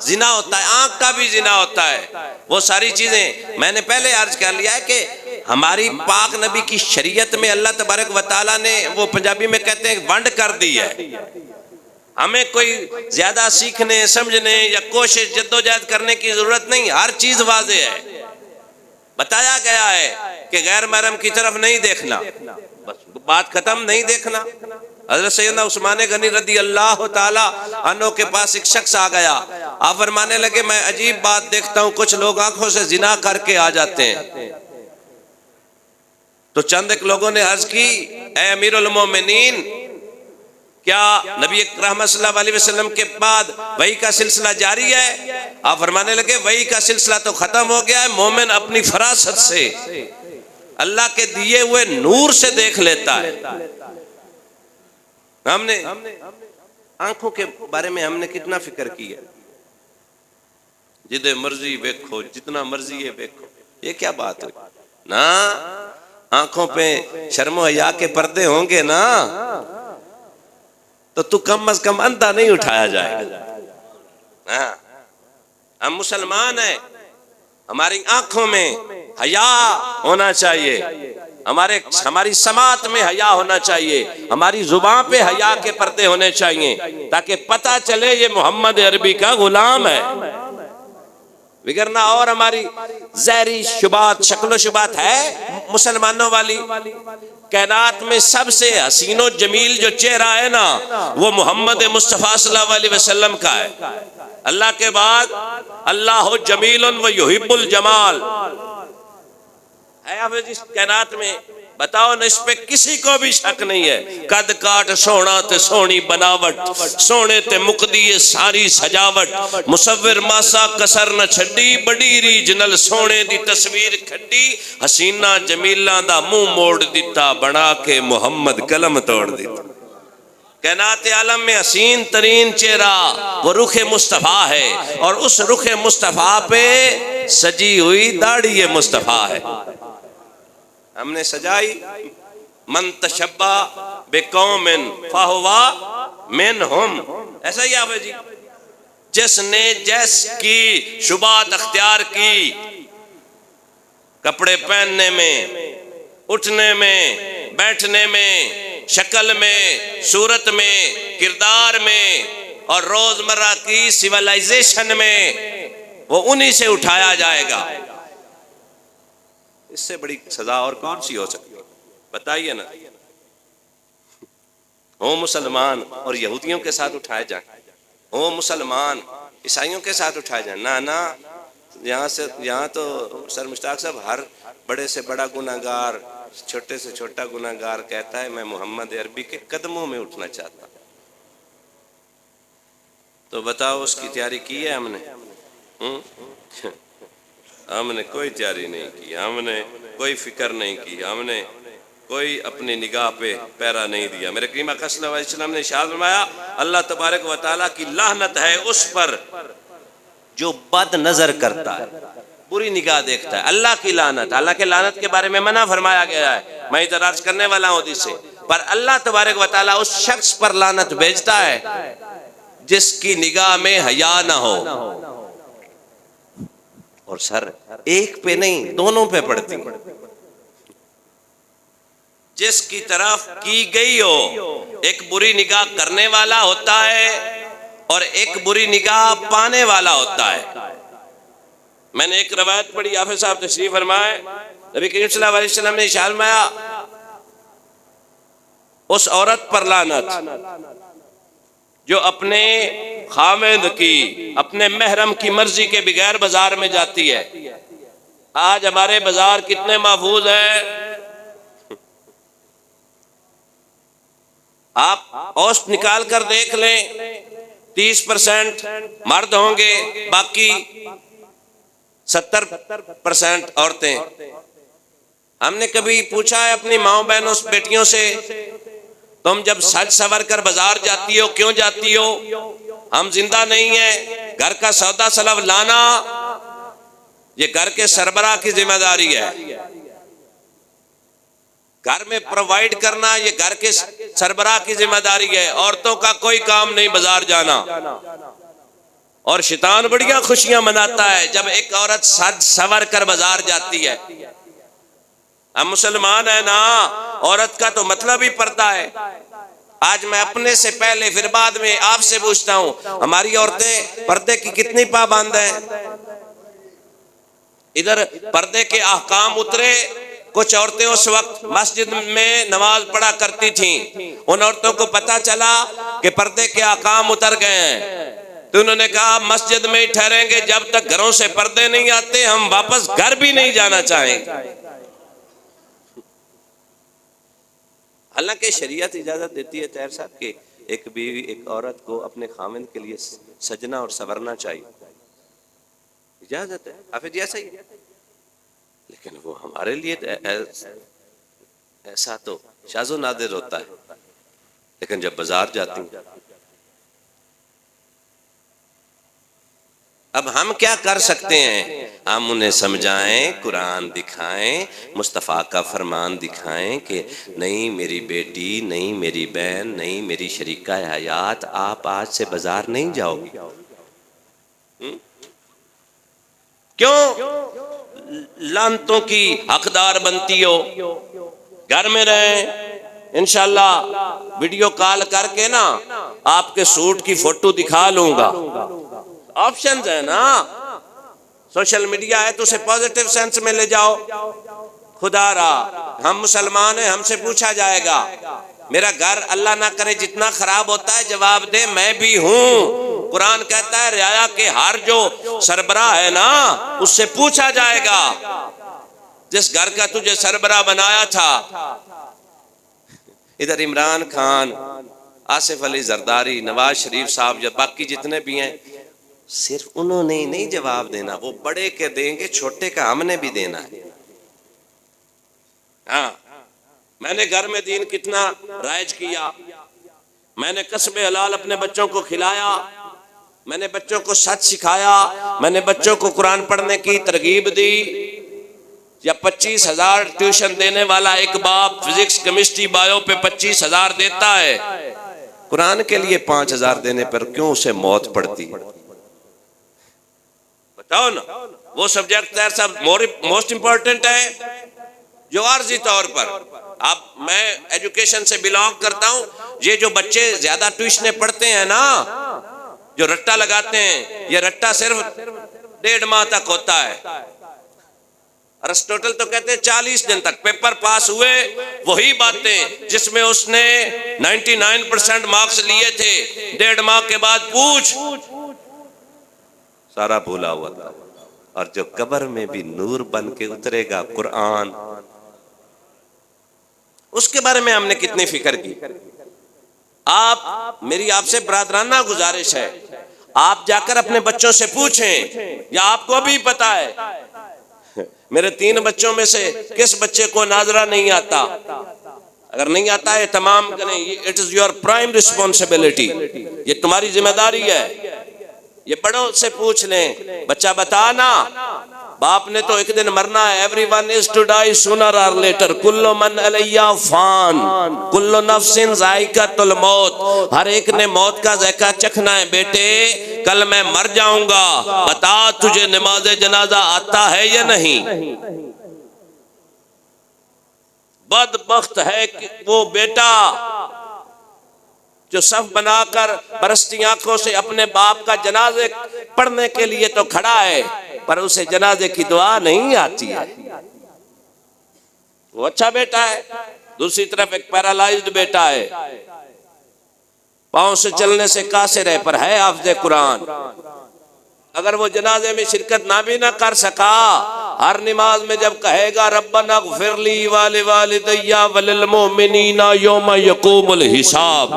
زنا ہوتا ہے، آنکھ کا بھی زنا ہوتا ہے۔ وہ ساری چیزیں میں نے پہلے عرض کر لیا ہے کہ ہماری پاک نبی کی شریعت میں اللہ تبارک و تعالیٰ نے، وہ پنجابی میں کہتے ہیں ونڈ کر دی ہے۔ ہمیں کوئی زیادہ سیکھنے سمجھنے یا کوشش جدوجہد کرنے کی ضرورت نہیں، ہر چیز واضح ہے، بتایا گیا ہے کہ غیر محرم کی طرف نہیں دیکھنا، بس بات ختم، نہیں دیکھنا۔ حضرت سیدنا عثمان غنی رضی اللہ تعالی عنہ کے پاس ایک شخص آ گیا، آپ فرمانے لگے میں عجیب بات دیکھتا ہوں، کچھ لوگ آنکھوں سے زنا کر کے آ جاتے ہیں۔ تو چند ایک لوگوں نے عرض کی اے امیر المومنین، کیا نبی اکرم صلی اللہ علیہ وسلم کے بعد وحی کا سلسلہ جاری ہے؟ آپ فرمانے لگے وحی کا سلسلہ تو ختم ہو گیا ہے، مومن اپنی فراست سے اللہ کے دیے ہوئے نور سے دیکھ لیتا ہے۔ ہم نے آنکھوں کے بارے میں ہم نے کتنا فکر کیا، جدے مرضی دیکھو، جتنا مرضی یہ دیکھو، یہ کیا بات ہے نا؟ آنکھوں پہ شرم و حیا کے پردے ہوں گے نا تو کم از کم اندھا نہیں اٹھایا جائے گا۔ ہم مسلمان ہیں، ہماری آنکھوں میں حیا ہونا چاہیے، ہماری سماعت میں حیا ہونا چاہیے، ہماری زبان پہ حیا کے پردے ہونے چاہیے، تاکہ پتہ چلے یہ محمد عربی کا غلام ہے۔ وگرنہ اور ہماری زہری شبہات، شکل و شبہات ہے مسلمانوں والی۔ کائنات میں سب سے حسین و جمیل جو چہرہ ہے نا، وہ محمد مصطفیٰ صلی اللہ علیہ وسلم کا ہے۔ اللہ کے بعد اللہ جمیل و یحب الجمال ہے آپ اس کائنات میں، بتاؤ نا، اس پہ کسی کو بھی شک نہیں ہے۔ قد کاٹ سونا تے سونی بناوٹ، سونے تے مقدی ساری سجاوٹ، مصور ماسا کسر نہ چھڈی، بڑی ریجنل سونے دی تصویر کھڈی، حسینہ جمیلہ دا منہ موڑ دیتا، بنا کے محمد قلم توڑ دیتا۔ کائنات عالم میں حسین ترین چہرہ وہ رخ مصطفیٰ ہے، اور اس رخ مصطفیٰ پہ سجی ہوئی داڑھی مصطفیٰ ہے۔ ہم نے سجائی من تشبہ بقوم فہو منہم، ایسا ہی آپ جی، جس نے جیس کی شبہات اختیار کی، کپڑے پہننے میں، اٹھنے میں، بیٹھنے میں، شکل میں، صورت میں، کردار میں، اور روزمرہ کی سیولائزیشن میں، وہ انہی سے اٹھایا جائے گا۔ اس سے بڑی سزا اور کون سی ہو سکتی ہے؟ بتائیے نا۔ ہوں مسلمان اور یہودیوں کے ساتھ اٹھائے جائیں، ہوں مسلمان عیسائیوں کے ساتھ اٹھائے جائیں، نا یہاں تو سر مشتاق صاحب ہر بڑے سے بڑا گناہگار، چھوٹے سے چھوٹا گناہگار کہتا ہے میں محمد عربی کے قدموں میں اٹھنا چاہتا ہوں۔ تو بتاؤ اس کی تیاری کی ہے ہم نے؟ ہم نے کوئی تیاری نہیں کی، ہم نے کوئی فکر نہیں کی، ہم نے کوئی اپنی نگاہ پہ پیرا نہیں دیا۔ میرے کریم اکرم صلی اللہ علیہ وسلم نے ارشاد فرمایا اللہ تبارک و تعالیٰ کی لعنت ہے اس پر جو بد نظر کرتا ہے، بری نگاہ دیکھتا ہے۔ اللہ کی لعنت، اللہ کے لعنت کے بارے میں منع فرمایا گیا ہے، میں ادھر عرض کرنے والا ہوں حدیث سے، پر اللہ تبارک و تعالیٰ اس شخص پر لعنت بھیجتا ہے جس کی نگاہ میں حیا نہ ہو۔ اور سر ایک پہ نہیں، دونوں پہ پڑتی، جس کی طرف کی گئی ہو۔ ایک بری نگاہ کرنے والا ہوتا ہے اور ایک بری نگاہ پانے والا ہوتا ہے۔ میں نے ایک روایت پڑھی، حافظ صاحب تشریف فرمائے، نبی کریم صلی اللہ علیہ وسلم نے ارشاد فرمایا اس عورت پر لعنت جو اپنے خامد کی، اپنے محرم کی مرضی کے بغیر بازار میں جاتی ہے۔ آج ہمارے بازار کتنے محفوظ ہیں؟ آپ اوسط نکال کر دیکھ لیں، 30% مرد ہوں گے، باقی 70% عورتیں۔ ہم نے کبھی پوچھا ہے اپنی ماؤں بہنوں بیٹیوں سے تم جب سج سور کر بازار جاتی ہو کیوں جاتی ہو؟ ہم زندہ نہیں ہیں، گھر کا سودا سلب لانا یہ گھر کے سربراہ کی ذمہ داری ہے، گھر میں پرووائیڈ کرنا یہ گھر کے سربراہ کی ذمہ داری ہے، عورتوں کا کوئی کام نہیں بازار جانا۔ اور شیطان بڑیاں خوشیاں مناتا ہے جب ایک عورت سج سور کر بازار جاتی ہے۔ ہم مسلمان ہیں نا، عورت کا تو مطلب ہی پردہ ہے۔ آج میں اپنے سے پہلے پھر بعد میں آپ سے پوچھتا ہوں، ہماری عورتیں پردے کی کتنی پابند ہیں؟ ادھر پردے کے احکام اترے، کچھ عورتیں اس وقت مسجد میں نماز پڑھا کرتی تھیں، ان عورتوں کو پتہ چلا کہ پردے کے احکام اتر گئے ہیں تو انہوں نے کہا مسجد میں ہی ٹھہریں گے جب تک گھروں سے پردے نہیں آتے، ہم واپس گھر بھی نہیں جانا چاہیں گے۔ حالانکہ شریعت اجازت دیتی ہے طاہر صاحب کہ ایک بیوی ایک عورت کو اپنے خاوند کے لیے سجنا اور سنورنا چاہیے، اجازت ہے، حافظ جی ایسا ہی ہے، لیکن وہ ہمارے لیے ایسا تو شاذ و نادر ہوتا ہے، لیکن جب بازار جاتی ہیں، اب ہم کیا کر سکتے ہیں؟ ہم انہیں سمجھائیں، قرآن دکھائیں، مصطفیٰ کا فرمان دکھائیں کہ نہیں میری بیٹی، نہیں میری بہن، نہیں میری شریکہ حیات، آپ آج سے بازار نہیں جاؤ گی۔ کیوں لعنتوں کی حقدار بنتی ہو؟ گھر میں رہیں، انشاءاللہ ویڈیو کال کر کے نا آپ کے سوٹ کی فوٹو دکھا لوں گا، آپشنز ہے نا، سوشل میڈیا ہے تو اسے پازیٹیو سینس میں لے جاؤ۔ خدا را ہم مسلمان ہیں، ہم سے پوچھا جائے گا، میرا گھر اللہ نہ کرے جتنا خراب ہوتا ہے جواب دے میں بھی ہوں۔ قرآن کہتا ہے رعایا کے ہر جو سربراہ ہے نا اس سے پوچھا جائے گا، جس گھر کا تجھے سربراہ بنایا تھا۔ ادھر عمران خان، آصف علی زرداری، نواز شریف صاحب یا باقی جتنے بھی ہیں، صرف انہوں نے نہیں جواب دینا، وہ بڑے کے دیں گے، چھوٹے کا ہم نے بھی دینا ہے۔ ہاں میں نے گھر میں دین کتنا رائج کیا، میں نے کسب حلال اپنے بچوں کو کھلایا، میں نے بچوں کو سچ سکھایا، میں نے بچوں کو قرآن پڑھنے کی ترغیب دی۔ یا 25,000 ٹیوشن دینے والا ایک باپ فزکس کیمسٹری بایو پہ 25,000 دیتا ہے، قرآن کے لیے 5,000 دینے پر کیوں اسے موت پڑتی؟ بتاؤ نا، وہ سبجیکٹ طاہر صاحب موسٹ امپورٹنٹ ہے جو عارضی طور پر، اب میں ایجوکیشن سے بلانگ کرتا ہوں، یہ جو بچے زیادہ ٹیوشنیں پڑھتے ہیں نا، جو رٹا لگاتے ہیں، یہ رٹا صرف 1.5 ماہ تک ہوتا ہے۔ ارسطوٹل تو کہتے ہیں 40 دن تک پیپر پاس ہوئے، وہی باتیں جس میں اس نے 99% مارکس لیے تھے، 1.5 ماہ کے بعد پوچھ، سارا بھولا ہوا تھا۔ اور جو قبر میں بھی نور بن کے اترے گا قرآن، اس کے بارے میں ہم نے کتنی فکر کی۔ میری آپ سے برادرانہ گزارش ہے، آپ جا کر اپنے بچوں سے پوچھیں، یا آپ کو ابھی پتا ہے میرے 3 بچوں میں سے کس بچے کو ناظرہ نہیں آتا؟ اگر نہیں آتا ہے تمام کریں، it is your prime responsibility، یہ تمہاری ذمہ داری ہے، یہ بڑوں سے پوچھ لیں۔ بچہ بتانا، باپ نے تو ایک دن مرنا ہے، everyone is to die sooner or later، کل من علیہ فان، کل نفس ذائقۃ الموت، ہر ایک نے موت کا ذائقہ چکھنا ہے۔ بیٹے کل میں مر جاؤں گا، بتا تجھے نماز جنازہ آتا ہے یا نہیں؟ بدبخت ہے کہ وہ بیٹا جو صف بنا کر برستی آنکھوں سے اپنے باپ کا جنازے پڑھنے کے لیے تو کھڑا ہے، پر اسے جنازے کی دعا نہیں آتی ہے۔ وہ اچھا بیٹا ہے، دوسری طرف ایک پیرالائزڈ بیٹا ہے، پاؤں سے چلنے سے قاصر ہے، پر ہے حافظ قرآن۔ اگر وہ جنازے میں شرکت نہ بھی نہ کر سکا، ہر نماز میں جب کہے گا ربنا اغفر لی ولوالدی وللمؤمنین یوم یقوم الحساب،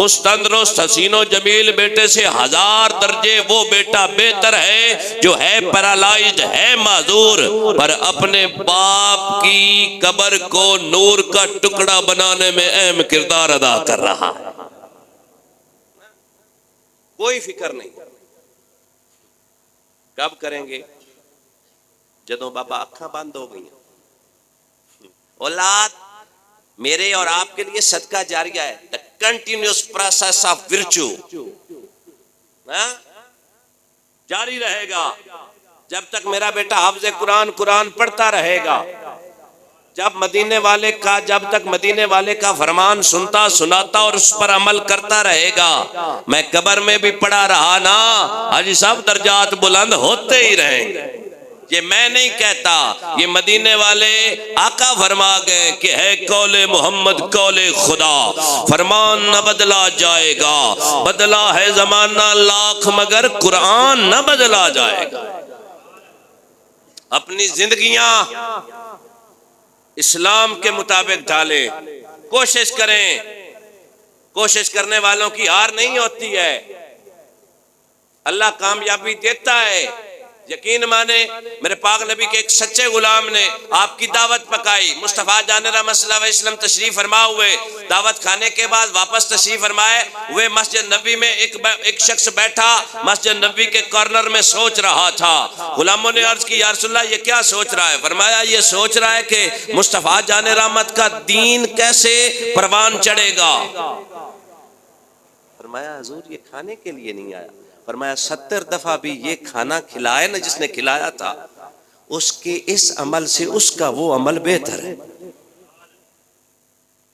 اس تندرست حسین و جمیل بیٹے سے 1000 درجے وہ بیٹا بہتر ہے جو ہے پیرالائزڈ، ہے معذور، پر اپنے باپ کی قبر کو نور کا ٹکڑا بنانے میں اہم کردار ادا کر رہا ہے۔ کوئی فکر نہیں۔ کب کریں گے؟ جدوں بابا آنکھاں بند ہو گئی۔ اولاد میرے اور آپ کے لیے صدقہ جاریہ ہے، the continuous process of virtue، جاری رہے گا جب تک میرا بیٹا حافظ قرآن پڑھتا رہے گا، جب تک مدینے والے کا فرمان سنتا سناتا اور اس پر عمل کرتا رہے گا۔ میں قبر میں بھی پڑھا رہا نا، حاجی صاحب درجات بلند ہوتے ہی رہیں گے۔ یہ میں نہیں کہتا، یہ مدینے والے آقا فرما گئے کہ ہے قول محمد قول خدا، فرمان نہ بدلا جائے گا، بدلا ہے زمانہ لاکھ مگر قرآن نہ بدلا جائے گا۔ اپنی زندگیاں اسلام کے مطابق ڈالیں، کوشش کریں، کوشش کرنے والوں کی ہار نہیں ہوتی ہے، اللہ کامیابی دیتا ہے۔ یقین مانے میرے پاک نبی کے ایک سچے غلام نے آپ کی دعوت پکائی، مصطفیٰ جان رحمۃ اللہ علیہ وسلم تشریف فرما ہوئے، دعوت کھانے کے بعد واپس تشریف فرمائے ہوئے مسجد نبی میں ایک شخص بیٹھا مسجد نبی کے کارنر میں سوچ رہا تھا۔ غلاموں نے عرض کی یا رسول اللہ یہ کیا سوچ رہا ہے؟ فرمایا یہ سوچ رہا ہے کہ مصطفیٰ جان رحمت کا دین کیسے پروان چڑھے گا۔ فرمایا حضور یہ کھانے کے لیے نہیں آیا، فرمایا 70 دفعہ بھی یہ کھانا کھلائے نا جس نے کھلایا تھا، اس کے اس عمل سے اس کا وہ عمل بہتر ہے۔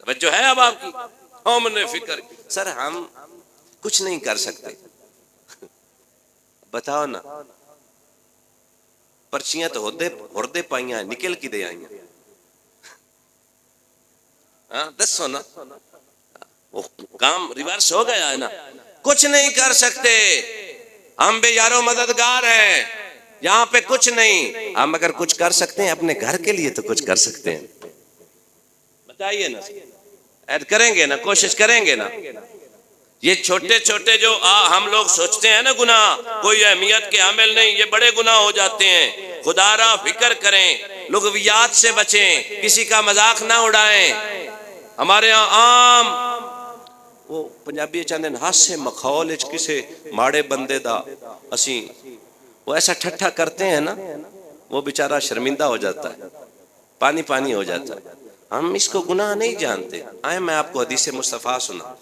توجہ ہے اب آپ کی؟ ہم نے فکر سر ہم کچھ نہیں کر سکتے، بتاؤ نا، پرچیاں تو ہردے پائیاں نکل کی دے آئیاں، ہاں دسو نا، وہ کام ریورس ہو گیا ہے نا، کچھ نہیں کر سکتے، ہم بے یارو مددگار ہیں، یہاں پہ کچھ نہیں، ہم اگر کچھ کر سکتے ہیں اپنے گھر کے لیے تو کچھ کر سکتے ہیں، بتائیے نا، ایڈ کریں گے نا، کوشش کریں گے نا۔ یہ چھوٹے چھوٹے جو ہم لوگ سوچتے ہیں نا گناہ کوئی اہمیت کے حامل نہیں، یہ بڑے گناہ ہو جاتے ہیں۔ خدا را فکر کریں، لغویات سے بچیں، کسی کا مذاق نہ اڑائیں۔ ہمارے ہاں عام وہ پنجابی چاہتے ہیں ہاسے مخول کسے ماڑے بندے دا اسی وہ ایسا ٹھٹھا کرتے ہیں نا، وہ بیچارہ شرمندہ ہو جاتا ہے، پانی پانی ہو جاتا ہے۔ ہم اس کو گناہ نہیں جانتے۔ آئے میں آپ کو حدیث مصطفیٰ سنا،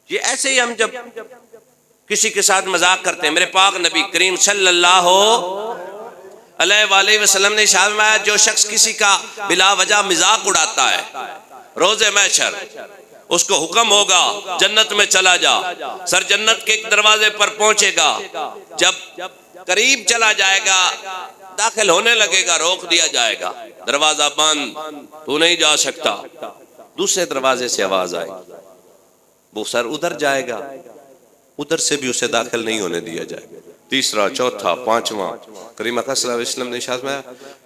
یہ ایسے ہی ہم جب کسی کے ساتھ مذاق کرتے ہیں، میرے پاک نبی کریم صلی اللہ علیہ وآلہ وسلم نے ارشاد فرمایا جو شخص کسی کا بلا وجہ مذاق اڑاتا ہے روز محشر اس کو حکم ہوگا جنت میں چلا جا، سر جنت کے ایک دروازے پر پہنچے گا، جب قریب چلا جائے گا داخل ہونے لگے گا روک دیا جائے گا، دروازہ بند، تو نہیں جا سکتا۔ دوسرے دروازے سے آواز آئے، وہ سر ادھر جائے گا، ادھر سے بھی اسے داخل نہیں ہونے دیا جائے گا، تیسرا چوتھا پانچواں۔ کریم اکرم صلی اللہ علیہ وسلم نے ارشاد فرمایا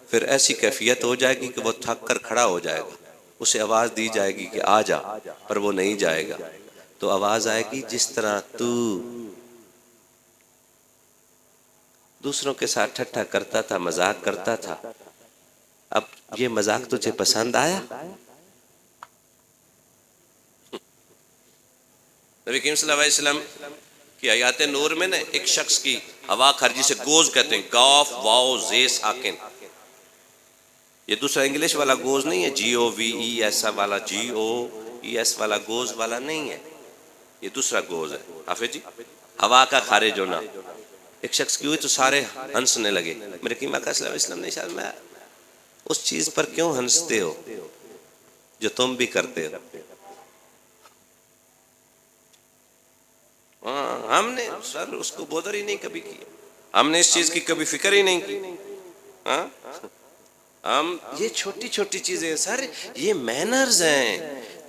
پھر ایسی کیفیت ہو جائے گی کہ وہ تھک کر کھڑا ہو جائے گا، اسے آواز دی جائے گی کہ آ جا، پر وہ نہیں جائے گا، تو آواز آئے گی جس طرح تو دوسروں کے ساتھ ٹھٹھا کرتا تھا، مذاق کرتا تھا، اب یہ مذاق تجھے پسند آیا؟ نبی کریم صلی اللہ علیہ وسلم کی آیات نور میں نے ایک شخص کی ہوا خرجی سے گوز کہتے ہیں، گاف واو زے ساکن، یہ دوسرا انگلش والا گوز نہیں ہے، جی او وی ای ایسا والا، جی او ای ایس والا گوز والا نہیں ہے، یہ دوسرا گوز ہے۔ حافظ جی ہوا کا خارج ہونا، ایک شخص کی ہوئی تو سارے ہنسنے لگے، میرے قیمہ کا صلی اللہ علیہ وسلم نے ارشاد فرمایا اس چیز پر کیوں ہنستے ہو جو تم بھی کرتے ہو؟ ہم نے سر اس کو بودر ہی نہیں کبھی کی، ہم نے اس چیز کی کبھی فکر ہی نہیں کی۔ ہم یہ چھوٹی چھوٹی چیزیں ہیں سر، یہ مینرز ہیں،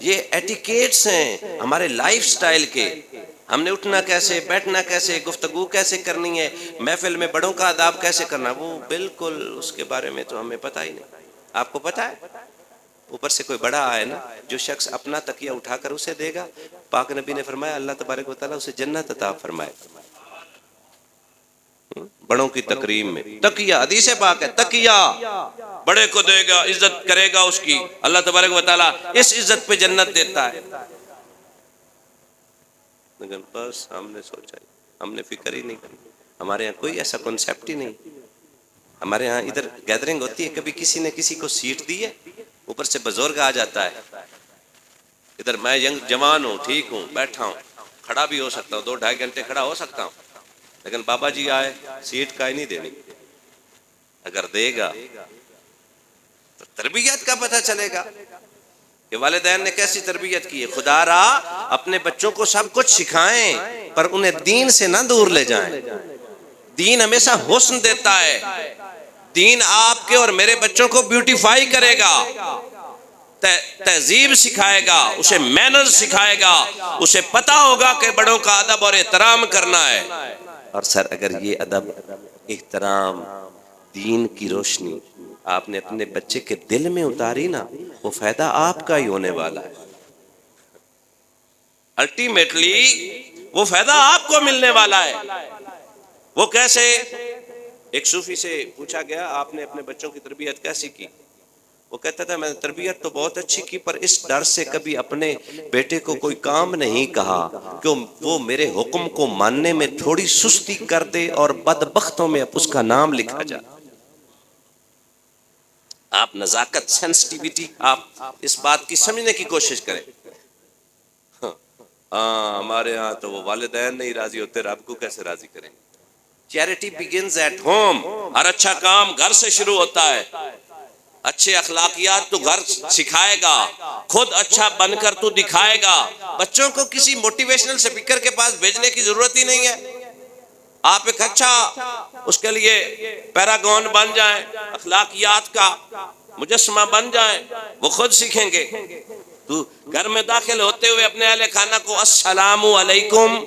یہ ایٹیکیٹس ہیں ہمارے لائف سٹائل کے، ہم نے اٹھنا کیسے، بیٹھنا کیسے، گفتگو کیسے کرنی ہے، محفل میں بڑوں کا آداب کیسے کرنا، وہ بالکل اس کے بارے میں تو ہمیں پتہ ہی نہیں۔ آپ کو پتہ ہے اوپر سے کوئی بڑا آئے نا، جو شخص اپنا تکیہ اٹھا کر اسے دے گا، پاک نبی نے فرمایا اللہ تبارک و تعالیٰ اسے جنت عطا فرمائے۔ بڑوں کی تکریم میں تکیہ، حدیث پاک ہے، تکیہ بڑے کو دے گا، عزت کرے گا اس کی، اللہ تبارک و تعالیٰ اس عزت پہ جنت دیتا ہے۔ لیکن بس ہم نے سوچا، ہم نے فکر ہی نہیں کی، ہمارے یہاں کوئی ایسا کنسیپٹ ہی نہیں۔ ہمارے ہاں ادھر گیدرنگ ہوتی ہے، کبھی کسی نے کسی کو سیٹ دی ہے، اوپر سے بزرگ آ جاتا ہے، ادھر میں ینگ جوان ہوں، ٹھیک ہوں، بیٹھا ہوں، کھڑا بھی ہو سکتا ہوں، 2-2.5 گھنٹے کھڑا ہو سکتا ہوں، لیکن بابا جی آئے سیٹ کا ہی نہیں دینی، اگر دے گا تو تربیت کا پتہ چلے گا کہ والدین نے کیسی تربیت کی ہے۔ خدا را اپنے بچوں کو سب کچھ سکھائیں، پر انہیں دین سے نہ دور لے جائیں. دین ہمیشہ حسن دیتا ہے. دین آپ کے اور میرے بچوں کو بیوٹیفائی کرے گا، تہذیب سکھائے گا، اسے مینرز سکھائے گا، اسے پتا ہوگا کہ بڑوں کا ادب اور احترام کرنا ہے. اور سر اگر یہ ادب، احترام، دین کی روشنی آپ نے اپنے بچے کے دل میں اتاری نا، وہ فائدہ آپ کا ہی ہونے والا ہے. الٹیمیٹلی وہ فائدہ آپ کو ملنے والا ہے. وہ کیسے؟ ایک صوفی سے پوچھا گیا آپ نے اپنے بچوں کی تربیت کیسی کی؟ وہ کہتا تھا میں نے تربیت تو بہت اچھی کی، پر اس ڈر سے کبھی اپنے بیٹے کو کوئی کام نہیں کہا کہ وہ میرے حکم کو ماننے میں تھوڑی سستی کر دے اور بدبختوں میں اب اس کا نام لکھا جائے. آپ نزاکت، سینسٹیویٹی، آپ اس بات کی سمجھنے کی کوشش کریں. ہمارے ہاں تو وہ والدین نہیں راضی ہوتے، رب کو کیسے راضی کریں گے؟ Charity begins at home. ہر اچھا کام گھر سے شروع ہوتا ہے. اچھے اخلاقیات تو گھر سکھائے گا، خود اچھا بن کر تو دکھائے گا. بچوں کو کسی موٹیویشنل اسپیکر کے پاس بھیجنے کی ضرورت ہی نہیں ہے. آپ ایک اچھا اس کے لیے پیراگون بن جائیں، اخلاقیات کا مجسمہ بن جائیں، وہ خود سیکھیں گے. تو گھر میں داخل ہوتے ہوئے اپنے اہل خانہ کو السلام علیکم،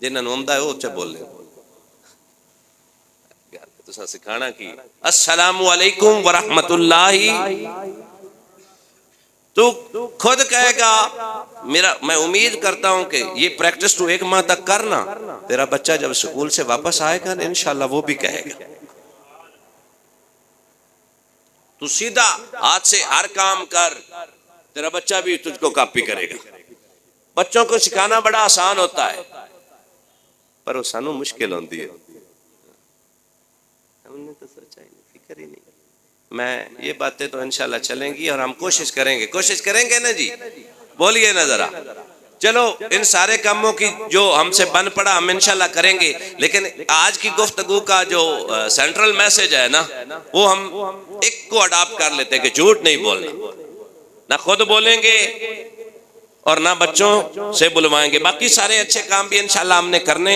جنہاں نومدہ ہے وہ اچھا بول لیں، تو سکھانا کی السلام علیکم ورحمت اللہ. تو خود کہے گا. میں امید کرتا ہوں کہ یہ پریکٹس تو 1 ماہ تک کرنا، تیرا بچہ جب سکول سے واپس آئے گا انشاءاللہ وہ بھی کہے گا. تو سیدھا ہاتھ سے ہر کام کر، تیرا بچہ بھی تجھ کو کاپی کرے گا. بچوں کو سکھانا بڑا آسان ہوتا ہے، پر وہ سانو مشکل ہوتی ہے. ہم نے تو سوچا ہی نہیں، فکر ہی نہیں. میں یہ باتیں تو انشاءاللہ چلیں گی اور ہم کوشش کریں گے نا جی، بولیے نا ذرا. چلو ان سارے کاموں کی جو ہم سے بن پڑا ہم انشاءاللہ کریں گے، لیکن آج کی گفتگو کا جو سینٹرل میسج ہے نا، وہ ہم ایک کو اڈاپٹ کر لیتے کہ جھوٹ نہیں بولنا. نہ خود بولیں گے اور نہ بچوں سے بلوائیں گے. باقی سارے اچھے کام بھی انشاءاللہ ہم نے کرنے